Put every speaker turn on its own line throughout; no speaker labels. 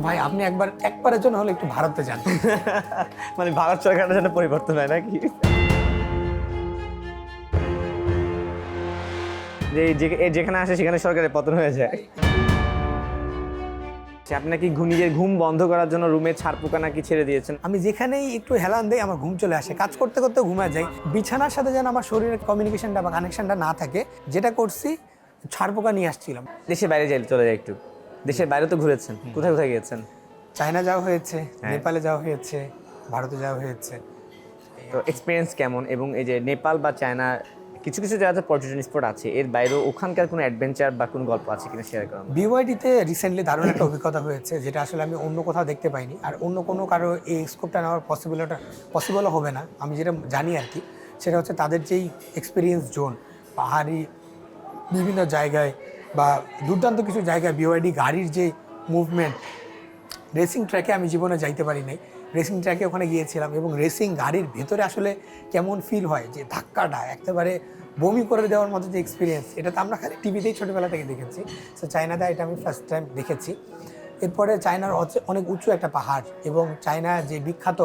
ভাই আপনি একবারের জন্য হলে একটু ভারতে যান।
মানে ভারত সরকারের জন্য পরিবর্তন হয় নাকি? যেখানে আসে সেখানে সরকারের পতন হয়ে যায়। আপনি নাকি নিজের ঘুম বন্ধ করার জন্য রুমে ছাড় পোকা নাকি ছেড়ে দিয়েছেন?
আমি যেখানেই একটু হেলান দেই আমার ঘুম চলে আসে, কাজ করতে করতে ঘুমায় যাই। বিছানার সাথে যেন আমার শরীরের কমিউনিকেশনটা বা কানেকশনটা না থাকে, যেটা করছি ছাড় পোকা নিয়ে আসছিলাম।
দেশের বাইরে চলে যায় একটু। দেশের বাইরে তো ঘুরেছেন, কোথায় কোথায় গিয়েছেন?
চায়না যাওয়া হয়েছে,
হ্যাঁ।
নেপালে যাওয়া হয়েছে, ভারতে যাওয়া হয়েছে।
তো এক্সপিরিয়েন্স কেমন? এবং এই যে নেপাল বা চায়না কিছু কিছু জায়গাতে পর্যটন স্পট আছে, এর বাইরেও ওখানকার কোনো অ্যাডভেঞ্চার বা কোনো গল্প আছে কিনা শেয়ার করেন?
বিওয়াইডিতে রিসেন্টলি দারুণ একটা অভিজ্ঞতা হয়েছে, যেটা আসলে আমি অন্য কোথাও দেখতে পাইনি, আর অন্য কোনো কারো এই স্কোপটা নেওয়ার পসিবলও হবে না। আমি যেটা জানি আর কি, সেটা হচ্ছে তাদের যেই এক্সপিরিয়েন্স জোন, পাহাড়ি বিভিন্ন জায়গায় বা দুর্দান্ত কিছু জায়গায় বিওয়াইডি গাড়ির যে মুভমেন্ট, রেসিং ট্র্যাকে আমি জীবনে যাইতে পারি নাই। রেসিং ট্র্যাকে ওখানে গিয়েছিলাম এবং রেসিং গাড়ির ভেতরে আসলে কেমন ফিল হয়, যে ধাক্কাটা একেবারে বমি করে দেওয়ার মতো যে এক্সপিরিয়েন্স, এটা তো আমরা খালি টিভিতেই ছোটোবেলা থেকে দেখেছি। সো চায়নাতে এটা আমি ফার্স্ট টাইম দেখেছি। এরপরে চায়নার অনেক উঁচু একটা পাহাড়, এবং চায়না যে বিখ্যাত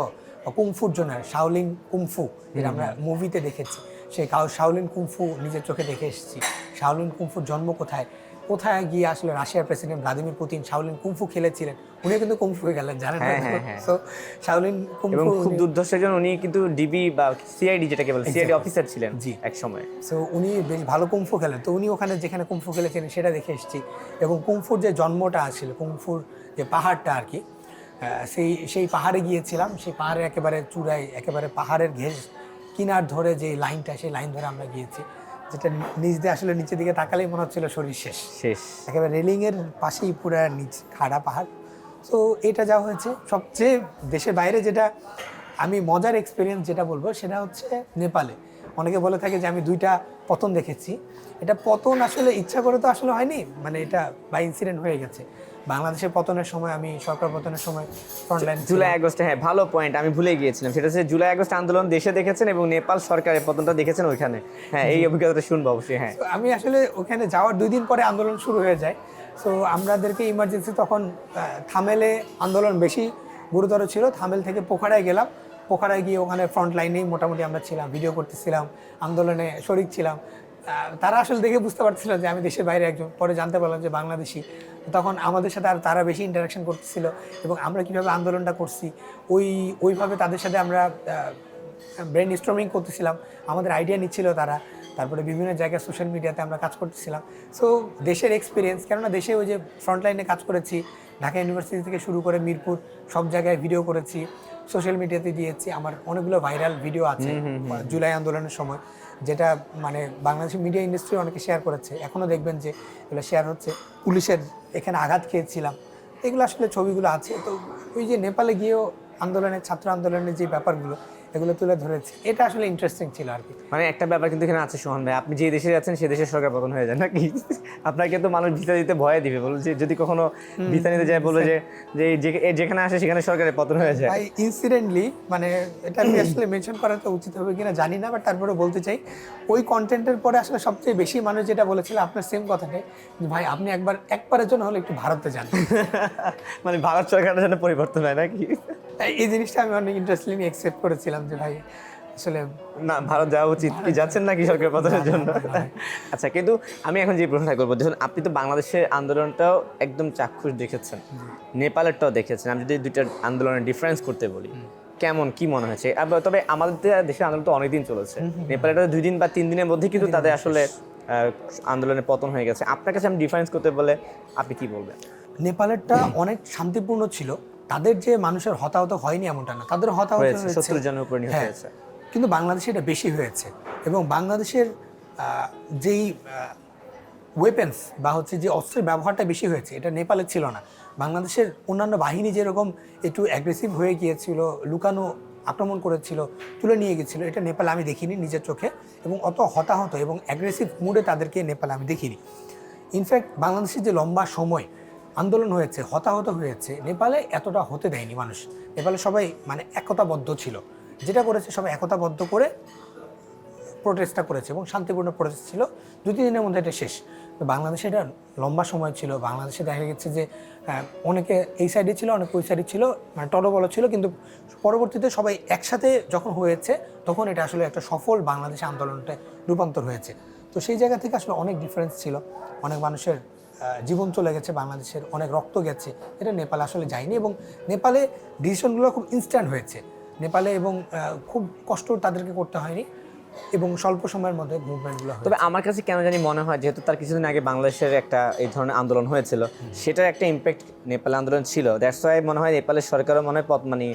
কুংফুর জন্য শাওলিন কুংফু, যেটা আমরা মুভিতে দেখেছি, সেই শাওলিন কুংফু নিজের চোখে দেখে এসেছি। শাওলিন কুংফুর জন্ম কোথায়, কোথায় গিয়ে আসলে রাশিয়ার president Vladimir Putin Shaolin kung fu খেলেছিলেন, উনিও কিন্তু কুংফু হয়ে গেলেন, জানেন? সো শাওলিন
এবং
কুংফু
খুব দুর্ধর্ষ একজন, উনি কিন্তু ডিবি বা সিআইডি যেটাকে বলে সিআইডি অফিসার ছিলেন
জি
এক সময়।
সো উনি বেশ ভালো কুংফু খেলেন, তো উনি ওখানে যেখানে কুংফু খেলেছিলেন সেটা দেখে এসেছি। এবং কুংফুর যে জন্মটা ছিল, কুংফুর যে পাহাড়টা আর কি, সেই পাহাড়ে গিয়েছিলাম। সেই পাহাড়ের একেবারে চূড়ায়, একেবারে পাহাড়ের কিনার ধরে যে লাইনটা, সেই লাইন ধরে আমরা গিয়েছি, যেটা নিচ দিয়ে আসলে নিচের দিকে তাকালেই মনে হচ্ছিল শরীর শেষ। একেবারে রেলিংয়ের পাশেই পুরো নিচ খাড়া পাহাড়। তো এটা যা হয়েছে সবচেয়ে দেশের বাইরে, যেটা আমি মজার এক্সপিরিয়েন্স যেটা বলবো সেটা হচ্ছে নেপালে। অনেকে বলে থাকে যে আমি 2টা পতন দেখেছি। এটা পতন আসলে ইচ্ছা করে তো আসলে হয়নি, মানে এটা বাই ইনসিডেন্ট হয়ে গেছে। বাংলাদেশের পতনের সময়, আমি সরকার পতনের সময় ফ্রন্টলাইন,
জুলাই আগস্টে, হ্যাঁ ভালো পয়েন্ট, আমি ভুলে গিয়েছিলাম। সেটা হচ্ছে জুলাই আগস্ট আন্দোলন দেশে দেখেছেন এবং নেপাল সরকারের পতনটা দেখেছেন ওইখানে। হ্যাঁ, এই অভিজ্ঞতাটা শুনবো অবশ্যই। হ্যাঁ,
আমি আসলে ওখানে যাওয়ার 2 দিন পরে আন্দোলন শুরু হয়ে যায়। সো আমাদেরকে ইমার্জেন্সি তখন থামেলে আন্দোলন বেশি গুরুতর ছিল। থামেল থেকে পোখারায় গেলাম। পোখারায় গিয়ে ওখানে ফ্রন্ট লাইনেই মোটামুটি আমরা ছিলাম, ভিডিও করতেছিলাম, আন্দোলনে শরিক ছিলাম। তারা আসলে দেখে বুঝতে পারছিল যে আমি দেশের বাইরে একজন। পরে জানতে পারলাম যে বাংলাদেশি। তখন আমাদের সাথে আর তারা বেশি ইন্টারাকশন করতেছিল, এবং আমরা কীভাবে আন্দোলনটা করছি ওইভাবে তাদের সাথে আমরা ব্রেন স্টর্মিং করতেছিলাম, আমাদের আইডিয়া নিচ্ছিল তারা। তারপরে বিভিন্ন জায়গায় সোশ্যাল মিডিয়াতে আমরা কাজ করতেছিলাম। সো দেশের এক্সপিরিয়েন্স, কেননা দেশে ওই যে ফ্রন্টলাইনে কাজ করেছি, ঢাকা ইউনিভার্সিটি থেকে শুরু করে মিরপুর সব জায়গায় ভিডিও করেছি, সোশ্যাল মিডিয়াতে দিয়েছি। আমার অনেকগুলো ভাইরাল ভিডিও আছে জুলাই আন্দোলনের সময়, যেটা মানে বাংলাদেশের মিডিয়া ইন্ডাস্ট্রি অনেকে শেয়ার করেছে, এখনও দেখবেন যে এগুলো শেয়ার হচ্ছে। পুলিশের এখানে আঘাত খেয়েছিলাম, এগুলো আসলে ছবিগুলো আছে। তো ওই যে নেপালে গিয়েও আন্দোলনের, ছাত্র আন্দোলনের যে ব্যাপারগুলো, এগুলো তুলে ধরেছি। এটা আসলে ইন্টারেস্টিং ছিল আর কি।
মানে একটা ব্যাপার কিন্তু এখানে আছে সোহান ভাই, আপনি যে দেশে যাচ্ছেন সে দেশের সরকার পতন হয়ে যায় নাকি? আপনাকে তো মানুষ ভিসা দিতে ভয় দিবে, বলবে যে যদি কখনো ভিসা নিতে যায় বলবে যে যেখানে আসে সেখানে সরকারের পতন হয়ে যায়।
ভাই ইনসিডেন্টলি, মানে এটা আমি আসলে মেনশন করাটা উচিত হবে কিনা জানি না, বাট তারপরে বলতে চাই, ওই কন্টেন্টের পরে আসলে সবচেয়ে বেশি মানুষ যেটা বলেছিল আপনার সেম কথাটাই, যে ভাই আপনি একবারের জন্য হলে একটু ভারতে যান।
মানে ভারত সরকারের জন্য পরিবর্তন হয় নাকি?
এই জিনিসটা আমি অনেক ইন্টারেস্টলি অ্যাকসেপ্ট করেছিলাম, যে ভাই আসলে
না, ভারত যাওয়া উচিত। কি যাচ্ছেন নাকি সরকার পতনের জন্য? আচ্ছা, কিন্তু আমি এখন যে প্রশ্নটা করবো, দেখুন আপনি তো বাংলাদেশের আন্দোলনটাও একদম চাক্ষুষ দেখেছেন, নেপালেরটাও দেখেছেন। আমি যদি দুইটার আন্দোলনের ডিফারেন্স করতে বলি, কেমন কি মনে হয়েছে? তবে আমাদের দেশের আন্দোলন তো অনেকদিন চলেছে, নেপালেরটা 2 দিন বা 3 দিনের মধ্যে কিন্তু তাদের আসলে আন্দোলনের পতন হয়ে গেছে। আপনার কাছে আমি ডিফারেন্স করতে বলে আপনি কি বলবেন?
নেপালেরটা অনেক শান্তিপূর্ণ ছিল। তাদের যে মানুষের হতাহত হয়নি এমনটা না, তাদের হতাহত হয়েছে
70 জনের উপর নিহত হয়েছে।
কিন্তু বাংলাদেশে এটা বেশি হয়েছে। এবং বাংলাদেশের যেই ওয়েপেন্স বা হচ্ছে যে অস্ত্রের ব্যবহারটা বেশি হয়েছে, এটা নেপালে ছিল না। বাংলাদেশের অন্যান্য বাহিনী যেরকম একটু অ্যাগ্রেসিভ হয়ে গিয়েছিল, লুকানো আক্রমণ করেছিল, তুলে নিয়ে গেছিলো, এটা নেপালে আমি দেখিনি নিজের চোখে। এবং অত হতাহত এবং অ্যাগ্রেসিভ মুডে তাদেরকে নেপালে আমি দেখিনি। ইনফ্যাক্ট বাংলাদেশের যে লম্বা সময় আন্দোলন হয়েছে, হতাহত হয়েছে, নেপালে এতটা হতে দেয়নি মানুষ। নেপালে সবাই মানে একতাবদ্ধ ছিল, যেটা করেছে সবাই একতাবদ্ধ করে প্রোটেস্টটা করেছে, এবং শান্তিপূর্ণ প্রোটেস্ট ছিল। 2-3 দিনের মধ্যে এটা শেষ। তো বাংলাদেশে এটা লম্বা সময় ছিল। বাংলাদেশে দেখা গেছে যে অনেকে এই সাইডে ছিল, অনেকে ওই সাইডে ছিল, মানে টলবল ছিল, কিন্তু পরবর্তীতে সবাই একসাথে যখন হয়েছে তখন এটা আসলে একটা সফল বাংলাদেশে আন্দোলনটা রূপান্তর হয়েছে। তো সেই জায়গা থেকে আসলে অনেক ডিফারেন্স ছিল, অনেক মানুষের জীবন চলে গেছে, বাংলাদেশের অনেক রক্ত গেছে, এটা নেপালে আসলে যায়নি। এবং নেপালে ডিসিশনগুলো খুব ইনস্ট্যান্ট হয়েছে নেপালে, এবং খুব কষ্ট তাদেরকে করতে হয়নি, এবং স্বল্প সময়ের মধ্যে মুভমেন্টগুলো।
তবে আমার কাছে কেন জানি মনে হয়, যেহেতু তার কিছুদিন আগে বাংলাদেশের একটা এই ধরনের আন্দোলন হয়েছিল, সেটার একটা ইম্প্যাক্ট নেপালে আন্দোলন ছিল। দ্যাটস ওয়াই মনে হয় নেপালের সরকারও মনে হয় মানে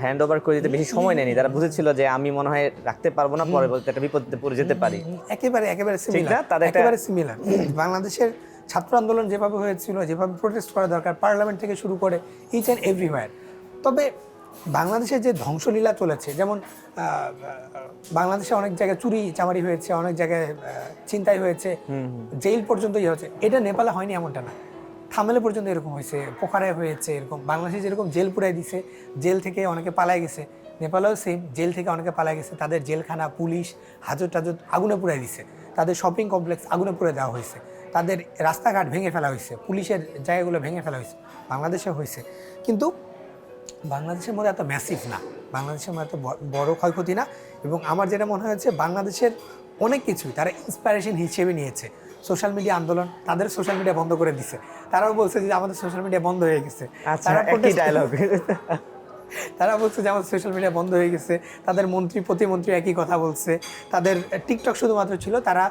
হ্যান্ড ওভার করে দিতে বেশি সময় নেয়নি। তারা বুঝেছিল যে আমি মনে হয় রাখতে পারবো না, পরবর্তীতে একটা বিপদে পড়ে যেতে পারি।
একেবারে সিমিলার, একেবারে সিমিলার। বাংলাদেশের ছাত্র আন্দোলন যেভাবে হয়েছিল, যেভাবে প্রোটেস্ট করা দরকার, পার্লামেন্ট থেকে শুরু করে ইচ অ্যান্ড এভরিওয়্যার। তবে বাংলাদেশে যে ধ্বংসলীলা চলেছে, যেমন বাংলাদেশে অনেক জায়গায় চুরি চামারি হয়েছে, অনেক জায়গায় ছিনতাই হয়েছে, জেল পর্যন্ত ইয়ে হচ্ছে, এটা নেপালে হয়নি এমনটা না। থামেলে পর্যন্ত এরকম হয়েছে, পোখারায় হয়েছে এরকম। বাংলাদেশে যেরকম জেল পুরাই দিছে, জেল থেকে অনেকে পালায় গেছে, নেপালেও সেম, জেল থেকে অনেকে পালায় গেছে, তাদের জেলখানা পুলিশ হাজত টাজত আগুনে পুরাই দিছে, তাদের শপিং কমপ্লেক্স আগুনে পুড়ে দেওয়া হয়েছে, তাদের রাস্তাঘাট ভেঙে ফেলা হয়েছে, পুলিশের জায়গাগুলো ভেঙে ফেলা হয়েছে। বাংলাদেশে হয়েছে, কিন্তু বাংলাদেশের মধ্যে এত ম্যাসিভ না, বাংলাদেশের মধ্যে এত বড় ক্ষয়ক্ষতি না। এবং আমার যেটা মনে হয়েছে, বাংলাদেশের অনেক কিছুই তারা ইন্সপিরেশন হিসেবে নিয়েছে। সোশ্যাল মিডিয়া আন্দোলন, তাদের সোশ্যাল মিডিয়া বন্ধ করে দিছে, তারাও বলছে যে আমাদের সোশ্যাল মিডিয়া বন্ধ হয়ে গেছে। তারা বলছে যে আমাদের সোশ্যাল মিডিয়া বন্ধ হয়ে গেছে, তাদের মন্ত্রী প্রতিমন্ত্রী একই কথা বলছে, তাদের টিকটক শুধুমাত্র ছিল, তারা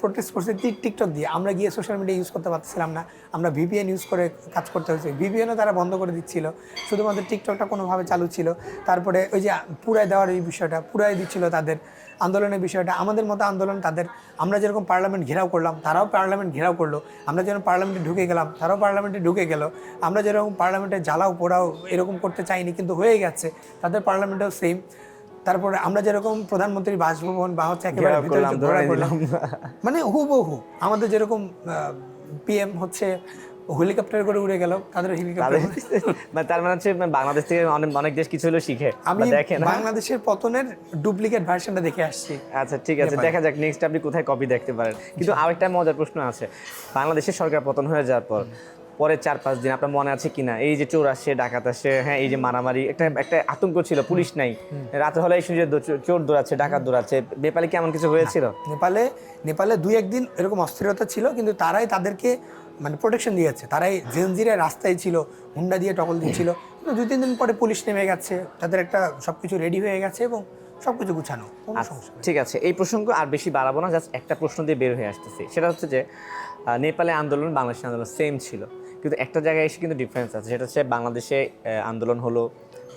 প্রোটেস্ট করছে টিকটক দিয়ে। আমরা গিয়ে সোশ্যাল মিডিয়া ইউজ করতে পারছিলাম না, আমরা ভিপিএন ইউজ করে কাজ করতে হয়েছে, ভিপিএনও তারা বন্ধ করে দিচ্ছিল, শুধুমাত্র টিকটকটা কোনোভাবে চালু ছিল। তারপরে ওই যে পুরাই দেওয়ার এই বিষয়টা, পুরাই দিচ্ছিল তাদের আন্দোলনের বিষয়টা। আমাদের মতো আন্দোলন তাদের, আমরা যেরকম পার্লামেন্ট ঘেরাও করলাম, তারাও পার্লামেন্ট ঘেরাও করলো, আমরা যেরকম পার্লামেন্টে ঢুকে গেলাম, তারাও পার্লামেন্টে ঢুকে গেল। আমরা যেরকম পার্লামেন্টে জ্বালাও পোড়াও এরকম করতে চাইনি, কিন্তু হয়ে গেছে, তাদের পার্লামেন্টেও সেম। তারপরে আমরা যেরকম প্রধানমন্ত্রীর বাসভবন বা হচ্ছে একেবারে মানে হুবহু আমাদের যেরকম পিএম হচ্ছে হেলিকপ্টার করে উড়ে গেল, তাদের হেলিকপ্টার।
তার মানে হচ্ছে বাংলাদেশ থেকে অনেক দেশ কিছু হলো শিখে।
আমি বাংলাদেশের পতনের ডুপ্লিকেট ভার্সনটা দেখে আসছি।
আচ্ছা ঠিক আছে, দেখা যাক নেক্সট আপনি কোথায় কপি দেখতে পারেন। কিন্তু আরেকটা মজার প্রশ্ন আছে, বাংলাদেশের সরকার পতন হয়ে যাওয়ার পরে 4-5 দিন আপনার মনে আছে কিনা, এই যে চোর আসে, ডাকাত আসে, হ্যাঁ এই যে মারামারি, একটা আতঙ্ক ছিল, পুলিশ নাই, রাতে হলে শুনে চোর দৌড়াচ্ছে, ডাকাত দৌড়াচ্ছে। নেপালে কি এমন কিছু হয়েছিল?
নেপালে 2-1 দিন এরকম অস্থিরতা ছিল, কিন্তু তারাই তাদেরকে মানে প্রোটেকশন দিয়েছে, তারাই জেনজিরা রাস্তায় ছিল, হুন্ডা দিয়ে টকল দিচ্ছিল। কিন্তু 2-3 দিন পরে পুলিশ নেমে গেছে, তাদের একটা সবকিছু রেডি হয়ে গেছে এবং সবকিছু গুছানো, কোনো সমস্যা নেই।
ঠিক আছে, এই প্রসঙ্গ আর বেশি বাড়াবো না, জাস্ট একটা প্রশ্ন দিয়ে বের হয়ে আসতেছি। সেটা হচ্ছে যে নেপালে আন্দোলন বাংলাদেশের আন্দোলন সেম ছিল, কিন্তু একটা জায়গায় এসে কিন্তু ডিফারেন্স আছে। সেটা হচ্ছে বাংলাদেশে আন্দোলন হলো,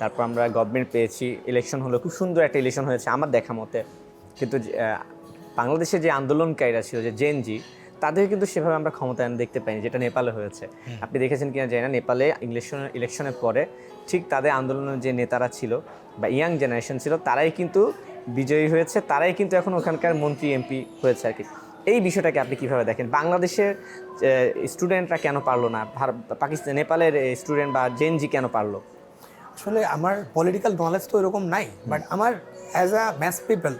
তারপর আমরা গভর্নমেন্ট পেয়েছি, ইলেকশন হলো, খুব সুন্দর একটা ইলেকশন হয়েছে আমার দেখা মতে। কিন্তু বাংলাদেশে যে আন্দোলনকারীরা ছিল, যে জেনজি, তাদের কিন্তু সেভাবে আমরা ক্ষমতায়ন দেখতে পাইনি, যেটা নেপালে হয়েছে। আপনি দেখেছেন কিনা জানি না, নেপালে ইলেকশনের পরে ঠিক তাদের আন্দোলনের যে নেতারা ছিল বা ইয়াং জেনারেশন ছিল, তারাই কিন্তু বিজয়ী হয়েছে, তারাই কিন্তু এখন ওখানকার মন্ত্রী এমপি হয়েছে আর কি। এই বিষয়টাকে আপনি কীভাবে দেখেন? বাংলাদেশের স্টুডেন্টরা কেন পারলো না, পাকিস্তান নেপালের স্টুডেন্ট বা জেনজি কেন পারলো?
আসলে আমার পলিটিক্যাল নলেজ তো এরকম নাই, বাট আমার অ্যাজ আ ম্যাস পিপল,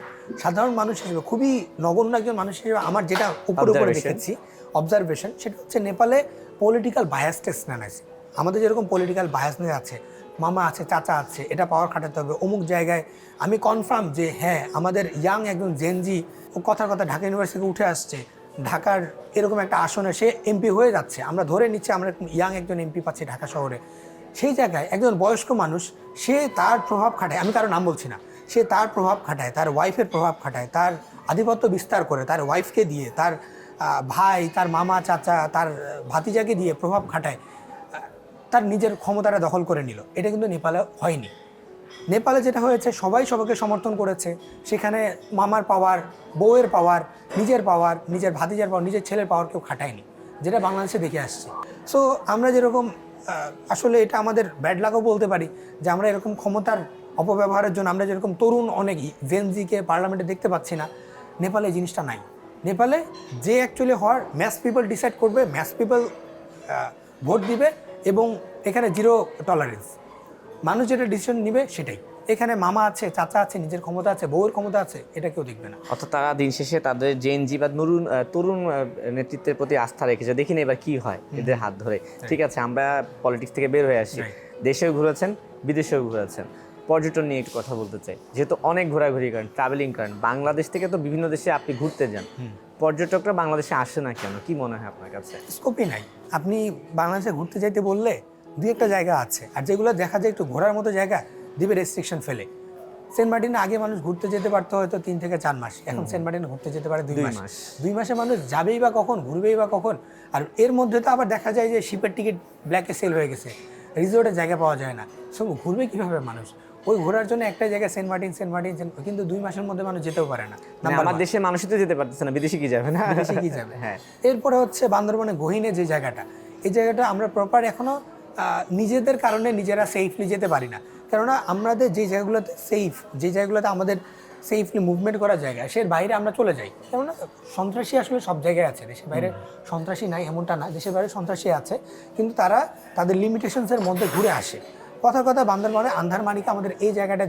সাধারণ মানুষ হিসেবে, খুবই নগণ্য একজন মানুষ হিসেবে আমার যেটা উপরে দেখেছি অবজারভেশন, সেটা হচ্ছে নেপালে পলিটিক্যাল বায়াসনেস না আছে। আমাদের যেরকম পলিটিক্যাল বায়াসনেস আছে, মামা আছে, চাচা আছে, এটা পাওয়ার খাটাতে হবে অমুক জায়গায়। আমি কনফার্ম যে হ্যাঁ, আমাদের ইয়াং একজন জেনজি, ও কথা ঢাকা ইউনিভার্সিটি উঠে আসছে, ঢাকার এরকম একটা আসনে সে এমপি হয়ে যাচ্ছে, আমরা ধরে নিচ্ছি আমরা ইয়াং একজন এমপি পাচ্ছি ঢাকা শহরে। সেই জায়গায় একজন বয়স্ক মানুষ, সে তার প্রভাব খাটায়, আমি কারো নাম বলছি না, সে তার প্রভাব খাটায়, তার ওয়াইফের প্রভাব খাটায়, তার আধিপত্য বিস্তার করে, তার ওয়াইফকে দিয়ে, তার ভাই, তার মামা, চাচা, তার ভাতিজাকে দিয়ে প্রভাব খাটায়, তার নিজের ক্ষমতাটা দখল করে নিল। এটা কিন্তু নেপালে হয়নি। নেপালে যেটা হয়েছে, সবাই সবাইকে সমর্থন করেছে, সেখানে মামার পাওয়ার, বউয়ের পাওয়ার, নিজের পাওয়ার, নিজের ভাতিজার পাওয়ার, নিজের ছেলের পাওয়ার কেউ খাটায়নি, যেটা বাংলাদেশে দেখে আসছে। সো আমরা যেরকম আসলে এটা আমাদের ব্যাড লাকও বলতে পারি, যে আমরা এরকম ক্ষমতার অপব্যবহারের জন্য আমরা যেরকম তরুণ অনেক জেনজিকে পার্লামেন্টে দেখতে পাচ্ছি না, নেপালে এই জিনিসটা নাই। নেপালে যে অ্যাকচুয়ালি হওয়ার, ম্যাস পিপল ডিসাইড করবে, ম্যাস পিপল ভোট দিবে, এবং এখানে জিরো টলারেন্স, মানুষ যেটা ডিসিশন নিবে সেটাই। এখানে মামা আছে, চাচা আছে, নিজের ক্ষমতা আছে, বউয়ের ক্ষমতা আছে, এটা কেউ দেখবে না।
অর্থাৎ তারা দিন শেষে তাদের জেএনজি বা তরুণ নেতৃত্বের প্রতি আস্থা রেখেছে। দেখি না এবার কি হয় এদের হাত ধরে। ঠিক আছে, আমরা পলিটিক্স থেকে বের হয়ে আসি। দেশেও ঘুরেছেন, বিদেশেও ঘুরেছেন, পর্যটন নিয়ে একটু কথা বলতে চাই। যেহেতু অনেক ঘোরাঘুরি করেন, ট্রাভেলিং করেন, বাংলাদেশ থেকে তো বিভিন্ন দেশে আপনি ঘুরতে যান, পর্যটকরা বাংলাদেশে আসে না কেন? কি মনে হয় আপনার কাছে?
স্কোপই নাই। আপনি বাংলাদেশে ঘুরতে যাইতে বললে দুই একটা জায়গা আছে, আর যেগুলো দেখা যায় একটু ঘোরার মতো জায়গা দিবে রেস্ট্রিকশন ফেলে। সেন্ট মার্টিনে আগে মানুষ ঘুরতে যেতে পারতো হয়তো 3 থেকে 4 মাস, এখন সেন্ট মার্টিনে ঘুরতে যেতে পারে 2 মাস। 2 মাসে মানুষ যাবেই বা কখন, ঘুরবেই বা কখন? আর এর মধ্যে তো আবার দেখা যায় যে শিপের টিকিট ব্ল্যাকে সেল হয়ে গেছে, রিসোর্টের জায়গা পাওয়া যায় না। সব ঘুরবে কীভাবে মানুষ? ওই ঘোরার জন্য একটা জায়গায় সেন্ট মার্টিন, কিন্তু 2 মাসের মধ্যে মানুষ যেতেও পারে না।
আমার দেশের মানুষই তো যেতে পারতেছে না, বিদেশে কি যাবে? না
বিদেশে কি যাবে?
হ্যাঁ।
এরপরে হচ্ছে বান্দরবনে গহীনে যে জায়গাটা, এই জায়গাটা আমরা প্রপার এখনো নিজেদের কারণে নিজেরা সেফলি যেতে পারি না। কেননা আমাদের যে জায়গাগুলোতে সেফ, যে জায়গাগুলোতে আমাদের সেফলি মুভমেন্ট করার জায়গা, সে বাইরে আমরা চলে যাই। কেননা সন্ত্রাসী আসলে সব জায়গায় আছে, দেশের বাইরে সন্ত্রাসী নাই এমনটা না, দেশের বাইরে সন্ত্রাসী আছে, কিন্তু তারা তাদের লিমিটেশনসের মধ্যে ঘুরে আসে। কথা বান্দরবনে আন্ধারমানিকে আমাদের এই জায়গাটা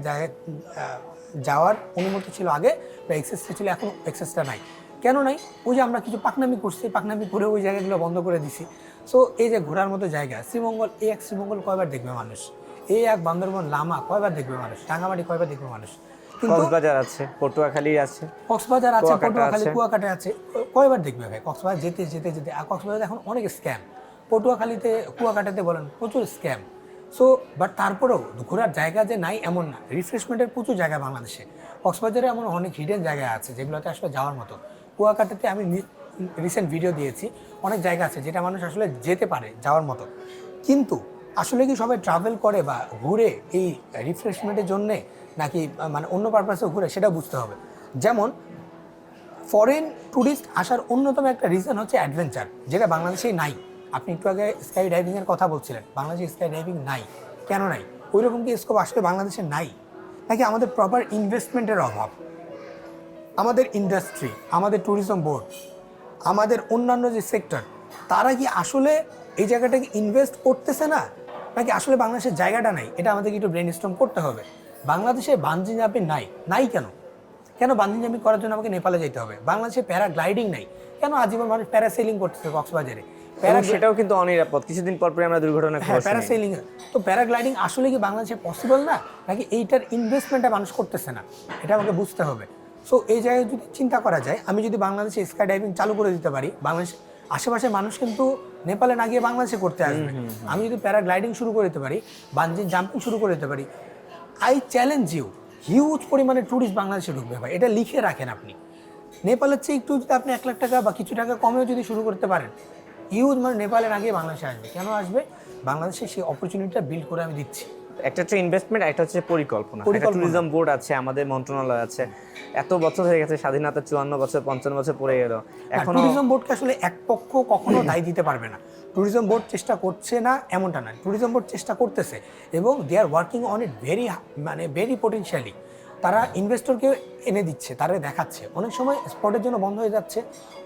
যাওয়ার অনুমতি ছিল আগে, বা এক্সেসটা ছিল, এখন এক্সেসটা নাই। কেন নাই? ওই যে আমরা কিছু পাকনামি করছি, পাকনামি করে ওই জায়গাগুলো বন্ধ করে দিছি। সো এই যে ঘোরার মতো জায়গা, শ্রীমঙ্গল, এই এক শ্রীমঙ্গল কয়বার দেখবে মানুষ? এই এক বান্দরবন লামা কয়বার দেখবে মানুষ? রাঙামাটি কয়বার দেখবে মানুষ? কিন্তু
কক্সবাজার আছে, পটুয়াখালী আছে,
কক্সবাজার আছে, পটুয়াখালী, কুয়াকাটা আছে, কয়বার দেখবে ভাই? কক্সবাজার যেতে যেতে যেতে, আর কক্সবাজার এখন অনেক স্ক্যাম, পটুয়াখালীতে, কুয়াকাটাতে বলেন প্রচুর স্ক্যাম। সো বাট তারপরেও ঘোরার জায়গা যে নাই এমন না, রিফ্রেশমেন্টের প্রচুর জায়গা বাংলাদেশে। কক্সবাজারে এমন অনেক হিডেন জায়গা আছে যেগুলোতে আসলে যাওয়ার মতো। কুয়াকাটাতে আমি রিসেন্ট ভিডিও দিয়েছি, অনেক জায়গা আছে যেটা মানুষ আসলে যেতে পারে, যাওয়ার মতো। কিন্তু আসলে কি সবাই ট্রাভেল করে বা ঘুরে এই রিফ্রেশমেন্টের জন্যে, নাকি মানে অন্য পারপাসেও ঘুরে, সেটা বুঝতে হবে। যেমন ফরেন ট্যুরিস্ট আসার অন্যতম একটা রিজন হচ্ছে অ্যাডভেঞ্চার, যেটা বাংলাদেশেই নাই। আপনি একটু আগে স্কাই ডাইভিংয়ের কথা বলছিলেন, বাংলাদেশে স্কাই ডাইভিং নাই। কেন নাই? ওই রকম কি স্কোপ আসলে বাংলাদেশে নাই, নাকি আমাদের প্রপার ইনভেস্টমেন্টের অভাব? আমাদের ইন্ডাস্ট্রি, আমাদের ট্যুরিজম বোর্ড, আমাদের অন্যান্য যে সেক্টর, তারা কি আসলে এই জায়গাটাকে ইনভেস্ট করতেছে না, নাকি আসলে বাংলাদেশের জায়গাটা নাই? এটা আমাদেরকে একটু ব্রেনস্টর্ম করতে হবে। বাংলাদেশে বানজি জাম্পিং নাই কেন? কেন বানজি জাম্পিং করার জন্য আমাকে নেপালে যেতে হবে? বাংলাদেশে প্যারাগ্লাইডিং নাই কেন? আজীবন মানুষ প্যারাসেলিং করতেছে কক্সবাজারে।
সেটাও কিন্তু অনিরাপদ, কিছুদিন পর আমরা দুর্ঘটনা।
হ্যাঁ, প্যারাসেলিং। তো প্যারাগ্লাইডিং আসলে কি বাংলাদেশে পসিবল না, নাকি এইটার ইনভেস্টমেন্টটা মানুষ করতেছে না? এটা আমাকে বুঝতে হবে। সো এই জায়গায় যদি চিন্তা করা যায়, আমি যদি বাংলাদেশে স্কাই ডাইভিং চালু করে দিতে পারি, বাংলাদেশ আশেপাশের মানুষ কিন্তু নেপালে না গিয়ে বাংলাদেশে করতে আসবে। আমি যদি প্যারাগ্লাইডিং শুরু করে দিতে পারি, বানজি জাম্পিং শুরু করে দিতে পারি, আই চ্যালেঞ্জ ইউ, হিউজ পরিমাণে ট্যুরিস্ট বাংলাদেশে ঢুকবে ভাই। এটা লিখে রাখেন আপনি। নেপালের চেয়ে একটু যদি আপনি 1 লাখ টাকা বা কিছু টাকা কমেও যদি শুরু করতে পারেন, হিউজ মানে নেপালে না গিয়ে বাংলাদেশে আসবে। কেন আসবে? বাংলাদেশে সেই অপরচুনিটিটা বিল্ড করে আমি দিচ্ছি।
একটা হচ্ছে ইনভেস্টমেন্ট, একটা হচ্ছে পরিকল্পনা। ট্যুরিজম বোর্ড আছে, আমাদের মন্ত্রণালয় আছে, এত বছর হয়ে গেছে, স্বাধীনতা 54 বছর 55 বছর পরে গেল, এখন
ট্যুরিজম বোর্ডকে আসলে এক পক্ষ কখনো দায় দিতে পারবে না। ট্যুরিজম বোর্ড চেষ্টা করছে না এমনটা না, ট্যুরিজম বোর্ড চেষ্টা করতেছে, এবং they are working on it very potentially. তারা ইনভেস্টরকে এনে দিচ্ছে, তারা দেখাচ্ছে। অনেক সময় স্পটের জন্য বন্ধ হয়ে যাচ্ছে,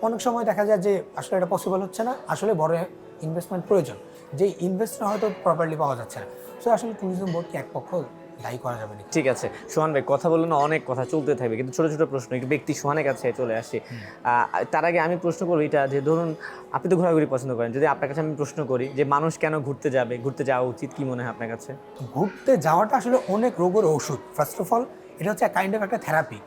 অনেক সময় দেখা যায় যে আসলে এটা পসিবল হচ্ছে না, আসলে বড় ইনভেস্টমেন্ট প্রয়োজন, যে ইনভেস্টর হয়তো প্রপারলি পাওয়া যাচ্ছে না। সো আসলে ট্যুরিজম বোর্ডকে এক পক্ষ দায়ী করা যাবে না।
ঠিক আছে সোহান ভাই, কথা বললেন, অনেক কথা চলতে থাকবে, কিন্তু ছোট ছোট প্রশ্ন, একটু ব্যক্তি সোহানের কাছে চলে আসি। তার আগে আমি প্রশ্ন করবো এটা, যে ধরুন আপনি তো ঘোরাঘুরি পছন্দ করেন, যদি আপনার কাছে আমি প্রশ্ন করি যে মানুষ কেন ঘুরতে যাবে, ঘুরতে যাওয়া উচিত, কি মনে হয় আপনার কাছে?
ঘুরতে যাওয়াটা আসলে অনেক রোগের ওষুধ। ফার্স্ট অফ অল এটা হচ্ছে কাইন্ড অফ একটা থেরাপি।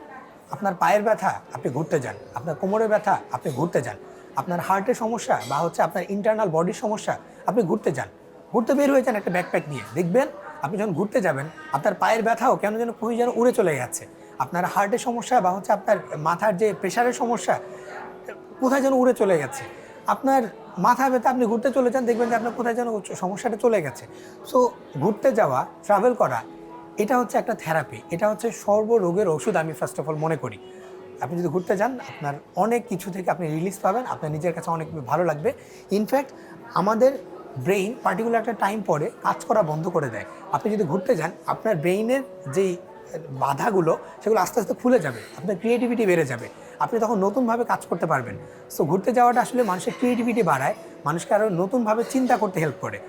আপনার পায়ের ব্যথা, আপনি ঘুরতে যান। আপনার কোমরের ব্যথা, আপনি ঘুরতে যান। আপনার হার্টের সমস্যা বা হচ্ছে আপনার ইন্টারনাল বডির সমস্যা, আপনি ঘুরতে যান। ঘুরতে বের হয়ে যান একটা ব্যাকপ্যাক নিয়ে, দেখবেন আপনি যখন ঘুরতে যাবেন আপনার পায়ের ব্যথাও কেন যেন কোথায় যেন উড়ে চলে যাচ্ছে। আপনার হার্টের সমস্যা বা হচ্ছে আপনার মাথার যে প্রেশারের সমস্যা, কোথায় যেন উড়ে চলে গেছে। আপনার মাথা ব্যথা, আপনি ঘুরতে চলে যান, দেখবেন যে আপনার কোথায় যেন সমস্যাটা চলে গেছে। সো ঘুরতে যাওয়া, ট্রাভেল করা, এটা হচ্ছে একটা থেরাপি, এটা হচ্ছে সর্বরোগের ওষুধ আমি ফার্স্ট অফ অল মনে করি। আপনি যদি ঘুরতে যান, আপনার অনেক কিছু থেকে আপনি রিলিজ পাবেন, আপনার নিজের কাছে অনেক ভালো লাগবে। ইনফ্যাক্ট আমাদের ব্রেইন পার্টিকুলার একটা টাইম পরে কাজ করা বন্ধ করে দেয়। আপনি যদি ঘুরতে যান, আপনার ব্রেইনের যেই বাধাগুলো সেগুলো আস্তে আস্তে খুলে যাবে, আপনার ক্রিয়েটিভিটি বেড়ে যাবে, আপনি তখন নতুনভাবে কাজ করতে পারবেন। সো ঘুরতে যাওয়াটা আসলে মানুষের ক্রিয়েটিভিটি বাড়ায়, মানুষকে আরও নতুনভাবে চিন্তা করতে হেল্প করে।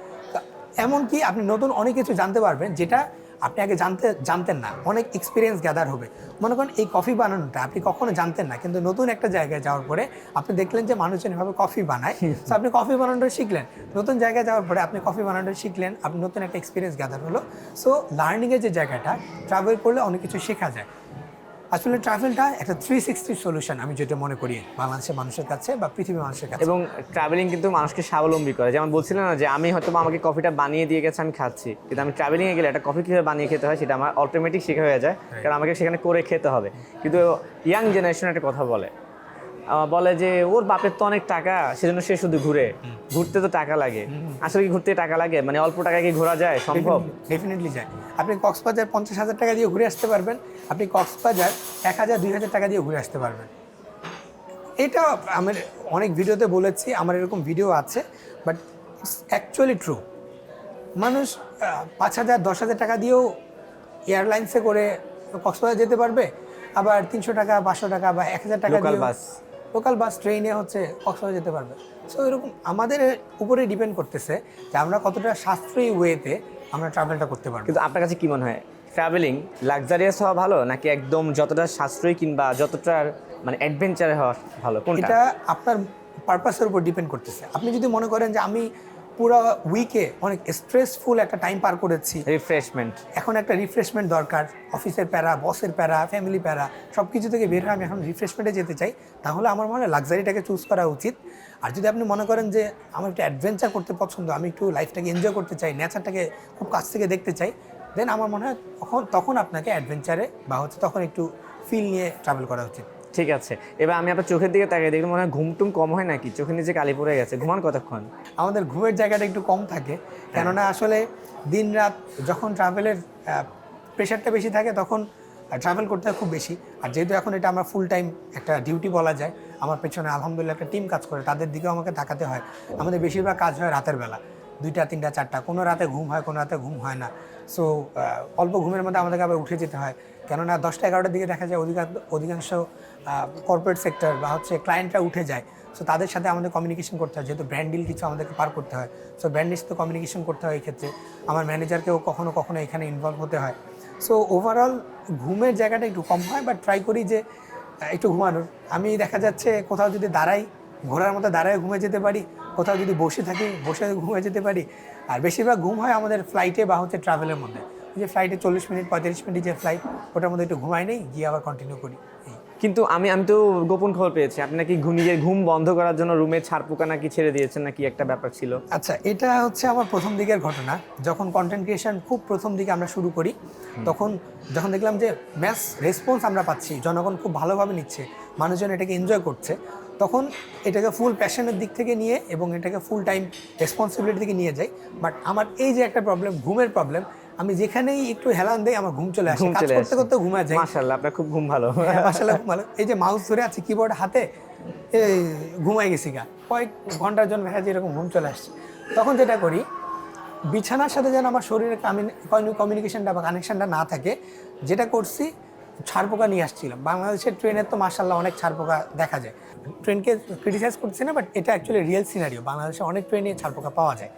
এমনকি আপনি নতুন অনেক কিছু জানতে পারবেন যেটা আপনি আগে জানতেন না, অনেক এক্সপিরিয়েন্স গ্যাদার হবে। মনে করেন এই কফি বানানোটা আপনি কখনো জানতেন না, কিন্তু নতুন একটা জায়গায় যাওয়ার পরে আপনি দেখলেন যে মানুষজন এভাবে কফি বানায়, তো আপনি কফি বানানোটা শিখলেন। নতুন জায়গায় যাওয়ার পরে আপনি কফি বানানোটা শিখলেন, আপনি নতুন একটা এক্সপিরিয়েন্স গ্যাদার হলো। সো লার্নিংয়ের যে জায়গাটা, ট্রাভেল করলে অনেক কিছু শেখা যায়। আসলে ট্রাভেলটা একটা 360 সলিউশন আমি যেটা মনে করি বাংলাদেশের মানুষের কাছে বা পৃথিবীর মানুষের কাছে।
এবং ট্রাভেলিং কিন্তু মানুষকে স্বাবলম্বী করে। যেমন বলছিলাম না যে আমি হয়তো আমাকে কফিটা বানিয়ে দিয়ে গেছে, আমি খাচ্ছি, কিন্তু আমি ট্রাভেলিংয়ে গেলে একটা কফি কীভাবে বানিয়ে খেতে হয় সেটা আমার অটোমেটিক শেখা হয়ে যায়, কারণ আমাকে সেখানে করে খেতে হবে। কিন্তু ইয়াং জেনারেশন একটা কথা বলে যে ওর বাপের তো অনেক টাকা, সেজন্য সে শুধু ঘুরতে তো টাকা লাগে। আসলে কি ঘুরতে টাকা লাগে? মানে অল্প টাকায় কি ঘোরা যায়? সম্ভব?
ডেফিনেটলি যায়। আপনি কক্সবাজার 50,000 টাকা দিয়ে ঘুরে আসতে পারবেন, আপনি কক্সবাজার 1,000-2,000 টাকা দিয়ে ঘুরে আসতে পারবেন। এটা আমি অনেক ভিডিওতে বলেছি, আমার এরকম ভিডিও আছে, বাট ইটস অ্যাকচুয়ালি ট্রু। মানুষ 5,000, 10,000 টাকা দিয়েও এয়ারলাইন্সে করে কক্সবাজার যেতে পারবে, আবার 300 টাকা, 500 টাকা বা 1,000 টাকা দিয়ে লোকাল বাস ট্রেনে হচ্ছে কক্সবাজার যেতে পারবে। সো এরকম আমাদের উপরে ডিপেন্ড করতেছে যে আমরা কতটা সাশ্রয়ী ওয়েতে আমরা ট্রাভেলটা করতে পারবো।
কিন্তু আপনার কাছে কি মনে হয়, ট্রাভেলিং লাক্সারিয়াস হওয়া ভালো, নাকি একদম যতটা সাশ্রয়ী কিংবা যতটা মানে অ্যাডভেঞ্চারে হওয়া ভালো? কোনটা?
এটা আপনার পারপাসের উপর ডিপেন্ড করতেছে। আপনি যদি মনে করেন যে আমি পুরো উইকে অনেক স্ট্রেসফুল একটা টাইম পার করেছি,
রিফ্রেশমেন্ট,
এখন একটা রিফ্রেশমেন্ট দরকার, অফিসের প্যারা, বসের প্যারা, ফ্যামিলি প্যারা, সব কিছু থেকে বের হয়ে আমি এখন রিফ্রেশমেন্টে যেতে চাই, তাহলে আমার মনে হয় লাক্সারিটাকে চুজ করা উচিত। আর যদি আপনি মনে করেন যে আমার একটু অ্যাডভেঞ্চার করতে পছন্দ, আমি একটু লাইফটাকে এনজয় করতে চাই, নেচারটাকে খুব কাছ থেকে দেখতে চাই, দেন আমার মনে হয় তখন আপনাকে অ্যাডভেঞ্চারে বা হচ্ছে তখন একটু ফিল নিয়ে ট্রাভেল করা উচিত।
ঠিক আছে। এবার আমি আপনার চোখের দিকে তাকিয়ে দেখলাম মনে হয় ঘুমটুম কম হয় নাকি? চোখের নিচে কালি পড়ে গেছে। ঘুমান কতক্ষণ?
আমাদের ঘুমের জায়গাটা একটু কম থাকে, কেননা আসলে দিন রাত যখন ট্রাভেলের প্রেশারটা বেশি থাকে তখন ট্রাভেল করতে হয় খুব বেশি। আর যেহেতু এখন এটা আমার ফুল টাইম একটা ডিউটি বলা যায়, আমার পেছনে আলহামদুলিল্লাহ একটা টিম কাজ করে, তাদের দিকেও আমাকে তাকাতে হয়। আমাদের বেশিরভাগ কাজ হয় রাতের বেলা, 2টা, 3টা, 4টা, কোনো রাতে ঘুম হয়, কোনো রাতে ঘুম হয় না। সো অল্প ঘুমের মধ্যে আমাদেরকে আবার উঠে যেতে হয়, কেননা 10টা, 11টার দিকে দেখা যায় অধিকাংশ কর্পোরেট সেক্টর বা হচ্ছে ক্লায়েন্টরা উঠে যায়। সো তাদের সাথে আমাদের কমিউনিকেশন করতে হয়, যেহেতু ব্র্যান্ড ডিল কিছু আমাদেরকে পার করতে হয়। সো ব্র্যান্ডের সাথে কমিউনিকেশন করতে হয়। এই ক্ষেত্রে আমার ম্যানেজারকেও কখনো কখনো এখানে ইনভলভ হতে হয়। সো ওভারঅল ঘুমের জায়গাটা একটু কম হয়, বাট ট্রাই করি যে একটু ঘুমানোর। আমি দেখা যাচ্ছে কোথাও যদি দাঁড়াই, ঘোড়ার মতো দাঁড়ায় ঘুমিয়ে যেতে পারি, কোথাও যদি বসে থাকি বসে ঘুমিয়ে যেতে পারি। আর বেশিরভাগ ঘুম হয় আমাদের ফ্লাইটে বা হচ্ছে ট্রাভেলের মধ্যে। যে ফ্লাইটে 40 মিনিট 45 মিনিট যে ফ্লাইট, ওটার মধ্যে একটু ঘুমাই নেই, গিয়ে আবার কন্টিনিউ করি।
কিন্তু আমি তো গোপন খবর পেয়েছি আপনি নাকি নিজের ঘুম বন্ধ করার জন্য রুমে ছাড়পোকা নাকি ছেড়ে দিয়েছেন, নাকি একটা ব্যাপার ছিল?
আচ্ছা, এটা হচ্ছে আমার প্রথম দিকের ঘটনা। যখন কন্টেন্ট ক্রিয়েশন খুব প্রথম দিকে আমরা শুরু করি, তখন যখন দেখলাম যে ম্যাস রেসপন্স আমরা পাচ্ছি, জনগণ খুব ভালোভাবে নিচ্ছে, মানুষজন এটাকে এনজয় করছে, তখন এটাকে ফুল প্যাশনের দিক থেকে নিয়ে এবং এটাকে ফুল টাইম রেসপন্সিবিলিটি থেকে নিয়ে যাই। বাট আমার এই যে একটা প্রবলেম, ঘুমের প্রবলেম, আমি যেখানেই একটু হেলান দেই আমার ঘুম চলে আসে, কাজ করতে করতে ঘুমায় যায়।
মাশাআল্লাহ, আপনার খুব ঘুম ভালো।
মাশাআল্লাহ, খুব ভালো। এই যে মাউস ধরে আছে কিবোর্ড হাতে, এই ঘুমাই গেছি গা, কয়েক ঘন্টার জন্য দেখা যায় এরকম ঘুম চলে আসছে। তখন যেটা করি, বিছানার সাথে যেন আমার শরীরের কমিউনিকেশনটা বা কানেকশনটা না থাকে, যেটা করছি ছারপোকা নিয়ে আসছিলাম। বাংলাদেশের ট্রেনের তো মাশাআল্লাহ অনেক ছারপোকা দেখা যায়। ট্রেনকে ক্রিটিসাইজ করছি না, বাট এটা অ্যাকচুয়ালি রিয়েল সিনারিও, বাংলাদেশে অনেক ট্রেনে ছারপোকা পাওয়া যায়।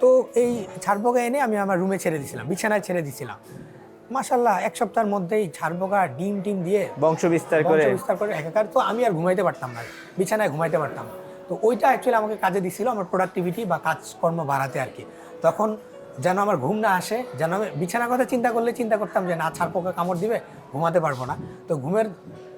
তো এই ছারপোকা এনে আমি আমার রুমে ছেড়ে দিয়েছিলাম, বিছানায় ছেড়ে দিয়েছিলাম। মাশাআল্লাহ 1 সপ্তাহের মধ্যেই ছারপোকা ডিম দিয়ে
বংশ বিস্তার করে
একাকার। তো আমি আর ঘুমাইতে পারতাম না, বিছানায় ঘুমাইতে পারতাম না। তো ওইটা অ্যাকচুয়ালি আমাকে কাজে দিছিল আমার প্রোডাক্টিভিটি বা কাজকর্ম বাড়াতে আর কি। তখন যেন আমার ঘুম না আসে, যেন আমি বিছানার কথা চিন্তা করতাম যে না, ছারপোকা কামড় দিবে, ঘুমাতে পারবো না। তো ঘুমের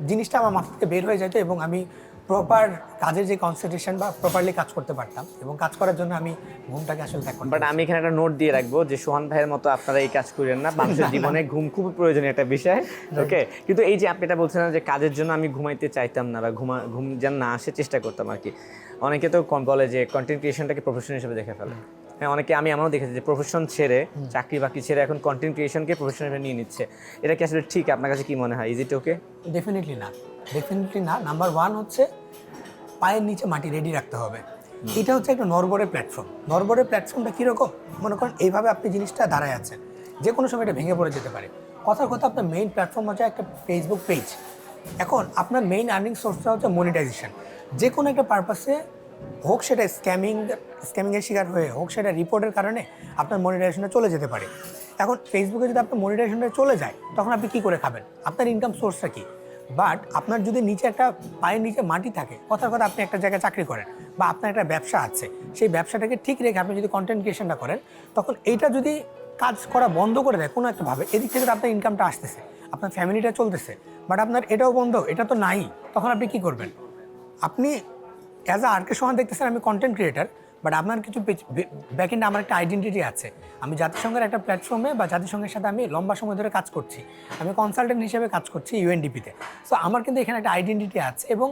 জিনিসটা আমার মাথা থেকে বের হয়ে যেত এবং আমি প্রপার কাজের যে কনসেন্ট্রেশন বা প্রপারলি কাজ করতে পারতাম, এবং কাজ করার জন্য আমি ঘুমটাকে আসলে ত্যাগ করতাম।
বাট আমি এখানে একটা নোট দিয়ে রাখবো যে সোহান ভাইয়ের মতো আপনারা এই কাজ করেন না, মানুষের জীবনে ঘুম খুব প্রয়োজনীয় একটা বিষয়। ওকে, কিন্তু এই যে আপনি এটা বলছেন যে কাজের জন্য আমি ঘুমাইতে চাইতাম না বা ঘুম যেন না আসে চেষ্টা করতাম আর কি। অনেকে তো বলে যে কন্টেন্ট ক্রিয়েশনটাকে প্রফেশন হিসেবে দেখে ফেলে। হ্যাঁ, অনেকে আমি এমনও দেখেছি যে প্রফেশন ছেড়ে, চাকরি বাকরি ছেড়ে এখন কন্টেন্ট ক্রিয়েশনকে প্রফেশন হিসেবে নিয়ে নিচ্ছে। এটা কি আসলে ঠিক? আপনার কাছে কি মনে হয়? Is it okay?
ডেফিনেটলি না। নাম্বার 1 হচ্ছে পায়ের নিচে মাটি রেডি রাখতে হবে। এটা হচ্ছে একটা নরবরের প্ল্যাটফর্ম। নরবরের প্ল্যাটফর্মটা কীরকম? মনে করেন এইভাবে আপনি জিনিসটা দাঁড়ায় আছেন, যে কোনো সময় এটা ভেঙে পড়ে যেতে পারে। কথার কথা আপনার মেইন প্ল্যাটফর্ম হচ্ছে একটা ফেসবুক পেজ। এখন আপনার মেইন আর্নিং সোর্সটা হচ্ছে মনিটাইজেশন। যে কোনো একটা পারপাসে হোক সেটা স্ক্যামিংয়ের শিকার হয়ে হোক সেটা রিপোর্টের কারণে আপনার মনিটাইজেশনটা চলে যেতে পারে। এখন ফেসবুকে যদি আপনার মনিটাইজেশনটা চলে যায় তখন আপনি কী করে খাবেন? আপনার ইনকাম সোর্সটা কী? বাট আপনার যদি নিচে একটা পায়ের নিচে মাটি থাকে, কথার কথা আপনি একটা জায়গায় চাকরি করেন বা আপনার একটা ব্যবসা আছে, সেই ব্যবসাটাকে ঠিক রেখে আপনি যদি কন্টেন্ট ক্রিয়েশনটা করেন, তখন এইটা যদি কাজ করা বন্ধ করে দেয় কোনো একটা ভাবে, এদিক থেকে তো আপনার ইনকামটা আসতেছে, আপনার ফ্যামিলিটা চলতেছে, বাট আপনার এটাও বন্ধ, এটা তো নাই, তখন আপনি কী করবেন? আপনি অ্যাজ আ আরকে সোহান দেখতেছেন আমি কন্টেন্ট ক্রিয়েটার, বাট আপনার কিছু ব্যাকএন্ডে আমার একটা আইডেন্টিটি আছে। আমি জাতিসংঘের একটা প্ল্যাটফর্মে বা জাতিসংঘের সাথে আমি লম্বা সময় ধরে কাজ করছি, আমি কনসালটেন্ট হিসেবে কাজ করছি ইউএনডিপিতে। সো আমার কিন্তু এখানে একটা আইডেন্টিটি আছে এবং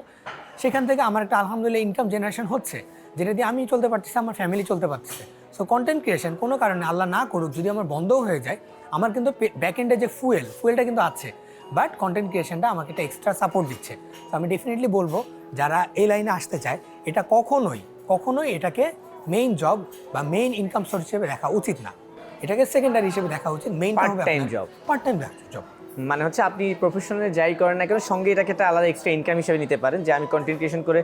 সেখান থেকে আমার একটা আলহামদুলিল্লাহ ইনকাম জেনারেশন হচ্ছে, যেটা দিয়ে আমি চলতে পারতেছি, আমার ফ্যামিলি চলতে পারতেছে। সো কন্টেন্ট ক্রিয়েশন কোনো কারণে আল্লাহ না করুক যদি আমার বন্ধও হয়ে যায়, আমার কিন্তু ব্যাকএন্ডে যে ফুয়েলটা কিন্তু আছে, বাট কন্টেন্ট ক্রিয়েশনটা আমাকে একটা এক্সট্রা সাপোর্ট দিচ্ছে। তো আমি ডেফিনেটলি বলবো যারা এই লাইনে আসতে চায়, এটা কখনোই এটাকে মেইন জব বা মেইন ইনকাম সোর্স হিসেবে দেখা উচিত না, এটাকে সেকেন্ডারি হিসেবে দেখা উচিত। Main
part time job,
job
মানে হচ্ছে আপনি প্রফেশনে যাই করেন না কেন সঙ্গে এটাকে একটা আলাদা এক্সট্রা ইনকাম হিসেবে নিতে পারেন, যে আমি কন্টেন্ট ক্রিয়েশন করে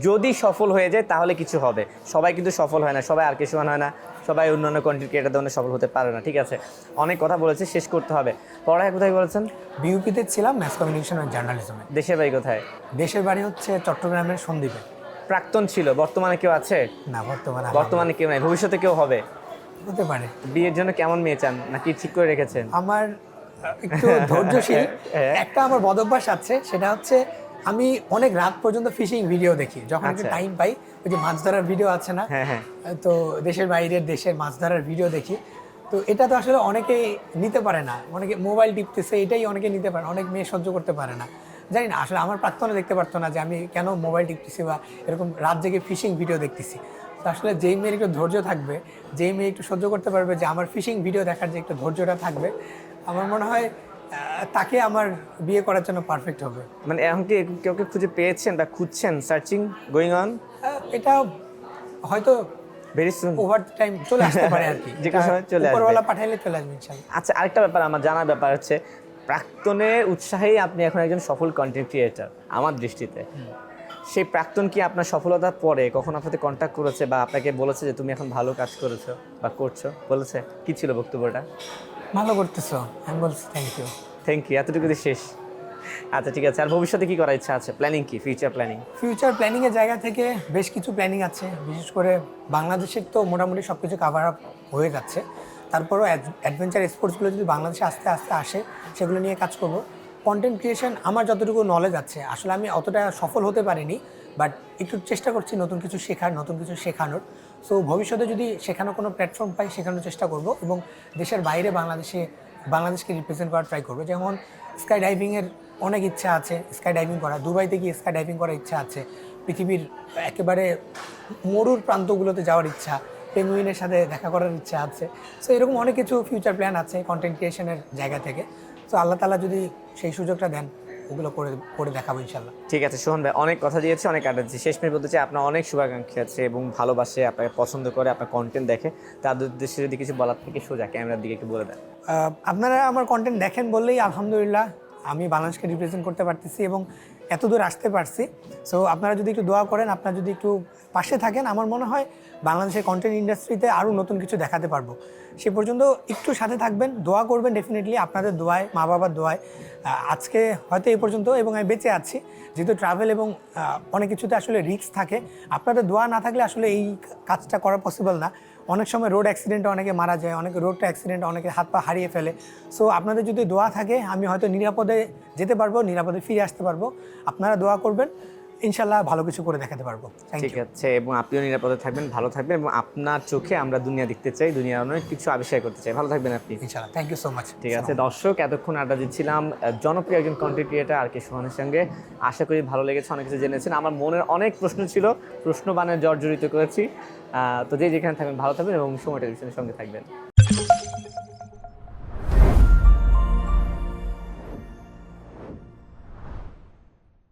যদি সফল হয়ে যায় তাহলে কিছু হবে। সবাই কিন্তু সফল হয় না, সবাই আর সমান হয় না, সবাই অন্যান্য কন্টেন্ট ক্রিয়েটার ধরনের সফল হতে পারে না। ঠিক আছে, অনেক কথা বলেছে, শেষ করতে হবে। পড়ায় কোথায় বলেছেন?
বিউপিতে ছিলাম, ম্যাস কমিউনিকেশন অ্যান্ড জার্নালিজমে।
দেশের বাড়ি কোথায়?
দেশের বাড়ি হচ্ছে চট্টগ্রামের সন্দ্বীপে।
প্রাক্তন ছিল, বর্তমানে কেউ আছে?
না,
বর্তমানে কেউ নাই, ভবিষ্যতে কেউ হবে?
হতে পারে।
বিয়ের জন্য কেমন মেয়ে চান, নাকি ঠিক করে রেখেছেন?
আমার একটু ধৈর্যশীল একটা আমার বদভ্যাস আছে, সেটা হচ্ছে আমি অনেক রাত পর্যন্ত ফিশিং ভিডিও দেখি যখন একটু টাইম পাই। ওই যে মাছ ধরার ভিডিও আছে না, তো দেশের বাইরের দেশের মাছ ধরার ভিডিও দেখি। তো এটা তো আসলে অনেকেই নিতে পারে না, অনেকে মোবাইল টিপতেছে, এটাই অনেকে নিতে পারে, অনেক মেয়ে সহ্য করতে পারে না। জানি না, আসলে আমার প্রাক্তনে দেখতে পারতো না যে আমি কেন মোবাইল টিপতেছি বা এরকম রাত জেগে ফিশিং ভিডিও দেখতেছি। তো আসলে যেই মেয়ের একটু ধৈর্য থাকবে, যেই মেয়ে একটু সহ্য করতে পারবে যে আমার ফিশিং ভিডিও দেখার যে একটু ধৈর্যটা থাকবে, আমার মনে হয় তাকে আমার বিয়ে করার জন্য পারফেক্ট হবে।
মানে এখন কি কেউ খুঁজে পেয়েছেন বা খুঁজছেন, সার্চিং গোয়িং অন?
এটা হয়তো
ভেরি সুন
ওভার টাইম চলে আসতে পারে আর কি,
যে কোনো সময় চলে আসবে,
উপরওয়ালা পাঠাইলে চলে আসবে ইনশাআল্লাহ।
আচ্ছা, আরেকটা ব্যাপার আমার জানার ব্যাপার হচ্ছে, প্রাক্তনের উৎসাহেই আপনি এখন একজন সফল কন্টেন্ট ক্রিয়েটার আমার দৃষ্টিতে। সেই প্রাক্তন কি আপনার সফলতার পরে কখন আপনাকে কন্ট্যাক্ট করেছে বা আপনাকে বলেছে যে তুমি এখন ভালো কাজ করেছো বা করছো? বলেছে? কি ছিল বক্তব্যটা?
ভালো করতেছো, আমি বলছি
থ্যাংক ইউ, এতটুকু দিয়ে শেষ? আচ্ছা, ঠিক আছে। আর ভবিষ্যতে কি করার ইচ্ছা আছে, প্ল্যানিং কি, ফিউচার
প্ল্যানিংয়ের জায়গা থেকে বেশ কিছু প্ল্যানিং আছে। বিশেষ করে বাংলাদেশের তো মোটামুটি সব কিছু কাভার আপ হয়ে যাচ্ছে, তারপরেও অ্যাডভেঞ্চার স্পোর্টসগুলো যদি বাংলাদেশে আস্তে আস্তে আসে, সেগুলো নিয়ে কাজ করব। কন্টেন্ট ক্রিয়েশন আমার যতটুকু নলেজ আছে, আসলে আমি অতটা সফল হতে পারিনি, বাট একটু চেষ্টা করছি নতুন কিছু শেখার, নতুন কিছু শেখানোর। সো ভবিষ্যতে যদি শেখানোর কোনো প্ল্যাটফর্ম পাই, শেখানোর চেষ্টা করব এবং দেশের বাইরে বাংলাদেশকে রিপ্রেজেন্ট করার ট্রাই করবো। যেমন স্কাই ডাইভিংয়ের অনেক ইচ্ছা আছে, স্কাই ডাইভিং করা, দুবাইতে গিয়ে স্কাই ডাইভিং করার ইচ্ছা আছে, পৃথিবীর একেবারে মরুর প্রান্তগুলোতে যাওয়ার ইচ্ছা, পেঙ্গুইনের সাথে দেখা করার ইচ্ছা আছে। সো এরকম অনেক কিছু ফিউচার প্ল্যান আছে কন্টেন্ট ক্রিয়েশনের জায়গা থেকে। সো আল্লাহ তাআলা যদি সেই সুযোগটা দেন, ওগুলো করে দেখাবো ইনশাল্লাহ।
ঠিক আছে সোহান ভাই, অনেক কথা দিয়েছে, অনেক আড্ডা। শেষ মেয়ে বলতে চাই, আপনার অনেক শুভাকাঙ্ক্ষী আছে এবং ভালোবাসে, আপনাকে পছন্দ করে, আপনার কন্টেন্ট দেখে, তাদের উদ্দেশ্যে যদি কিছু বলার থেকে সোজা ক্যামেরার দিকে একটু বলে দেন।
আপনারা আমার কন্টেন্ট দেখেন বললেই আলহামদুলিল্লাহ আমি বাংলাদেশকে রিপ্রেজেন্ট করতে পারতেছি এবং এত দূর আসতে পারছি। সো আপনারা যদি একটু দোয়া করেন, আপনারা যদি একটু পাশে থাকেন, আমার মনে হয় বাংলাদেশের কন্টেন্ট ইন্ডাস্ট্রিতে আরও নতুন কিছু দেখাতে পারবো। সে পর্যন্ত একটু সাথে থাকবেন, দোয়া করবেন ডেফিনেটলি, আপনাদের দোয়ায়, মা বাবার দোয়ায় আজকে হয়তো এই পর্যন্ত এবং আমি বেঁচে আছি। যেহেতু ট্রাভেল এবং অনেক কিছুতে আসলে রিস্ক থাকে, আপনাদের দোয়া না থাকলে আসলে এই কাজটা করা পসিবল না। অনেক সময় রোড অ্যাক্সিডেন্টে অনেকে মারা যায়, অনেকে রোডটা অ্যাক্সিডেন্টে অনেকে হাত পা হারিয়ে ফেলে। সো আপনাদের যদি দোয়া থাকে, আমি হয়তো নিরাপদে যেতে পারবো, নিরাপদে ফিরে আসতে পারবো। আপনারা দোয়া করবেন, ইনশাল্লাহ ভালো কিছু করে দেখাতে পারবো।
ঠিক আছে, এবং আপনিও নিরাপদে থাকবেন, ভালো থাকবেন, এবং আপনার চোখে আমরা দুনিয়া দেখতে চাই, দুনিয়ার অনেক কিছু আবিষ্কার করতে চাই। ভালো থাকবেন আপনি,
ইনশাল্লাহ। Thank you so much.
ঠিক আছে দর্শক, এতক্ষণ আড্ডা দিচ্ছিলাম জনপ্রিয় একজন কন্টেন্ট ক্রিয়েটার আর কে সোহানের সঙ্গে। আশা করি ভালো লেগেছে, অনেক কিছু জেনেছেন। আমার মনের অনেক প্রশ্ন ছিল, প্রশ্ন বানে জর্জরিত করেছি। তো যেখানে থাকবেন ভালো থাকবেন এবং সময় টেলিভিশনের সঙ্গে থাকবেন।